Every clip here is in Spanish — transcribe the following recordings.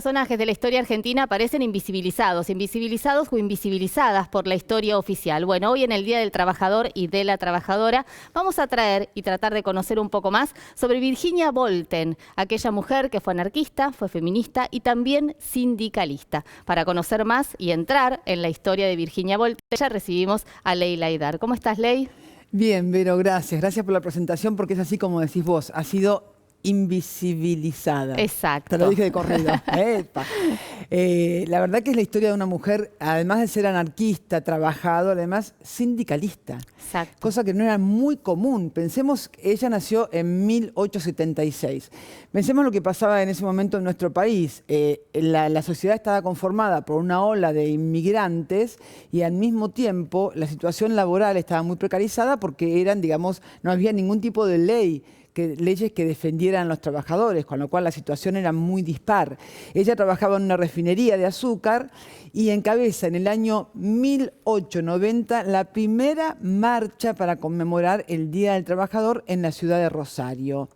personajes de la historia argentina aparecen invisibilizados o invisibilizadas por la historia oficial. Bueno, hoy en el Día del Trabajador y de la Trabajadora vamos a traer y tratar de conocer un poco más sobre Virginia Volten, aquella mujer que fue anarquista, fue feminista y también sindicalista. Para conocer más y entrar en la historia de Virginia Volten, ya recibimos a Leila Aidar. ¿Cómo estás, Ley? Bien, Vero, gracias. Gracias por la presentación porque es así como decís vos, ha sido invisibilizada. Exacto. Te lo dije de corrido. Epa. La verdad que es la historia de una mujer, además de ser anarquista, trabajadora, además sindicalista. Exacto. Cosa que no era muy común. Pensemos, ella nació en 1876. Pensemos lo que pasaba en ese momento en nuestro país. La sociedad estaba conformada por una ola de inmigrantes y al mismo tiempo la situación laboral estaba muy precarizada porque eran, digamos, no había ningún tipo de leyes que defendieran a los trabajadores, con lo cual la situación era muy dispar. Ella trabajaba en una refinería de azúcar y encabeza en el año 1890 la primera marcha para conmemorar el Día del Trabajador en la ciudad de Rosario.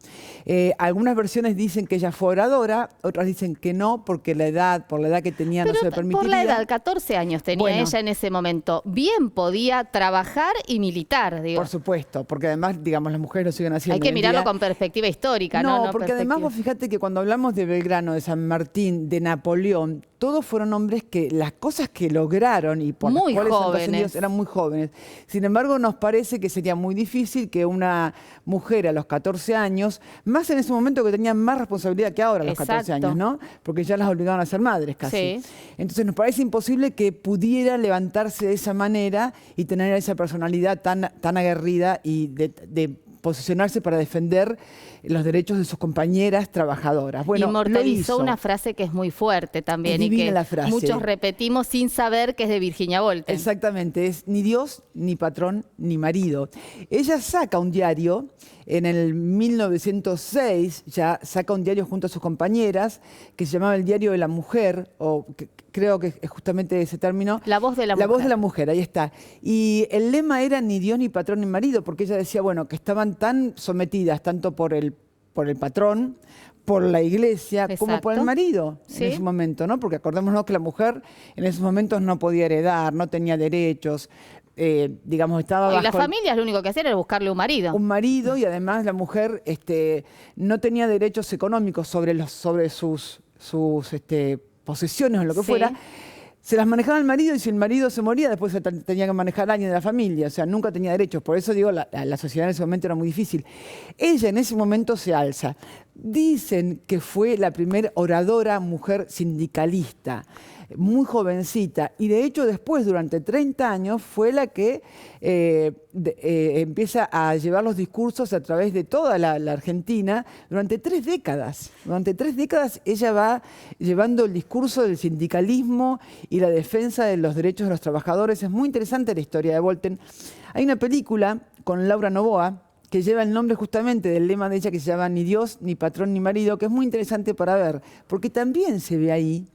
Algunas versiones dicen que ella fue oradora, otras dicen que no, porque por la edad que tenía no se le permitiría. Por la edad, 14 años tenía ella en ese momento. Bien podía trabajar y militar, digo. Por supuesto, porque además, digamos, las mujeres lo siguen haciendo. Hay que mirarlo con perspectiva histórica, ¿no? No, porque además vos fíjate que cuando hablamos de Belgrano, de San Martín, de Napoleón, todos fueron hombres que las cosas que lograron y por las cuales son trascendidos eran muy jóvenes. Sin embargo, nos parece que sería muy difícil que una mujer a los 14 años, más en ese momento que tenían más responsabilidad que ahora a los 14 años, ¿no? Porque ya las obligaban a ser madres casi. Sí. Entonces nos parece imposible que pudiera levantarse de esa manera y tener esa personalidad tan aguerrida y de posicionarse para defender los derechos de sus compañeras trabajadoras. Bueno, inmortalizó una frase que es muy fuerte también y que muchos repetimos sin saber que es de Virginia Volten. Exactamente, es ni Dios, ni patrón, ni marido. Ella saca un diario en el 1906, ya saca un diario junto a sus compañeras que se llamaba El Diario de la Mujer, o creo que es justamente ese término. La voz de la mujer. La voz de la mujer, ahí está. Y el lema era ni Dios, ni patrón, ni marido, porque ella decía, bueno, que estaban tan sometidas tanto por el patrón, por la iglesia, como por el marido en ese momento, ¿no? Porque acordémonos que la mujer en esos momentos no podía heredar, no tenía derechos, digamos, estaba bajo... Y las familias lo único que hacían era buscarle un marido. Un marido, y además la mujer no tenía derechos económicos sobre sus posesiones o lo que fuera. Se las manejaba el marido y si el marido se moría, después se tenía que manejar a alguien de la familia. O sea, nunca tenía derechos. Por eso digo, la sociedad en ese momento era muy difícil. Ella en ese momento se alza. Dicen que fue la primera oradora mujer sindicalista, muy jovencita. Y de hecho después, durante 30 años, fue la que empieza a llevar los discursos a través de toda la Argentina durante 3 décadas. Durante 3 décadas ella va llevando el discurso del sindicalismo y la defensa de los derechos de los trabajadores. Es muy interesante la historia de Volten. Hay una película con Laura Novoa que lleva el nombre justamente del lema de ella que se llama Ni Dios, ni patrón, ni marido, que es muy interesante para ver, porque también se ve ahí,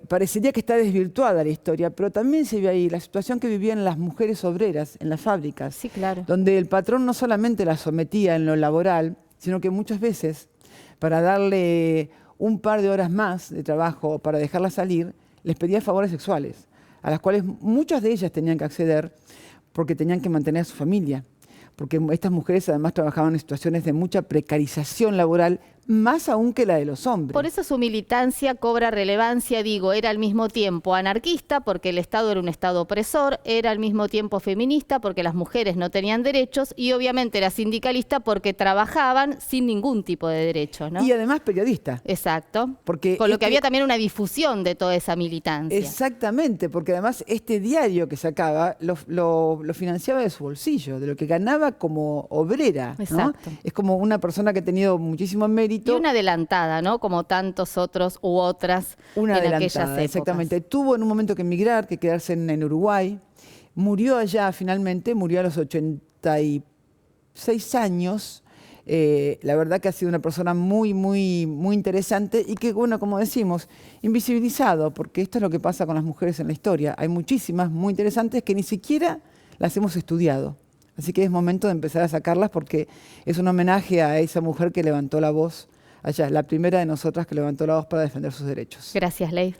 parecería que está desvirtuada la historia, pero también se ve ahí la situación que vivían las mujeres obreras en las fábricas, sí, claro, donde el patrón no solamente las sometía en lo laboral, sino que muchas veces, para darle un par de horas más de trabajo para dejarlas salir, les pedía favores sexuales, a las cuales muchas de ellas tenían que acceder porque tenían que mantener a su familia. Porque estas mujeres además trabajaban en situaciones de mucha precarización laboral, más aún que la de los hombres. Por eso su militancia cobra relevancia, digo, era al mismo tiempo anarquista, porque el Estado era un Estado opresor, era al mismo tiempo feminista, porque las mujeres no tenían derechos, y obviamente era sindicalista porque trabajaban sin ningún tipo de derechos, ¿no? Y además periodista. Exacto, porque con lo que había también una difusión de toda esa militancia. Exactamente, porque además este diario que sacaba lo financiaba de su bolsillo, de lo que ganaba como obrera, ¿no? Exacto. Es como una persona que ha tenido muchísimo mérito. Y una adelantada, ¿no? Como tantos otros u otras en aquellas épocas. Exactamente. Tuvo en un momento que emigrar, que quedarse en Uruguay. Murió allá finalmente, murió a los 86 años. La verdad que ha sido una persona muy, muy, muy interesante y que, bueno, como decimos, invisibilizado, porque esto es lo que pasa con las mujeres en la historia. Hay muchísimas muy interesantes que ni siquiera las hemos estudiado. Así que es momento de empezar a sacarlas porque es un homenaje a esa mujer que levantó la voz allá, la primera de nosotras que levantó la voz para defender sus derechos. Gracias, Ley.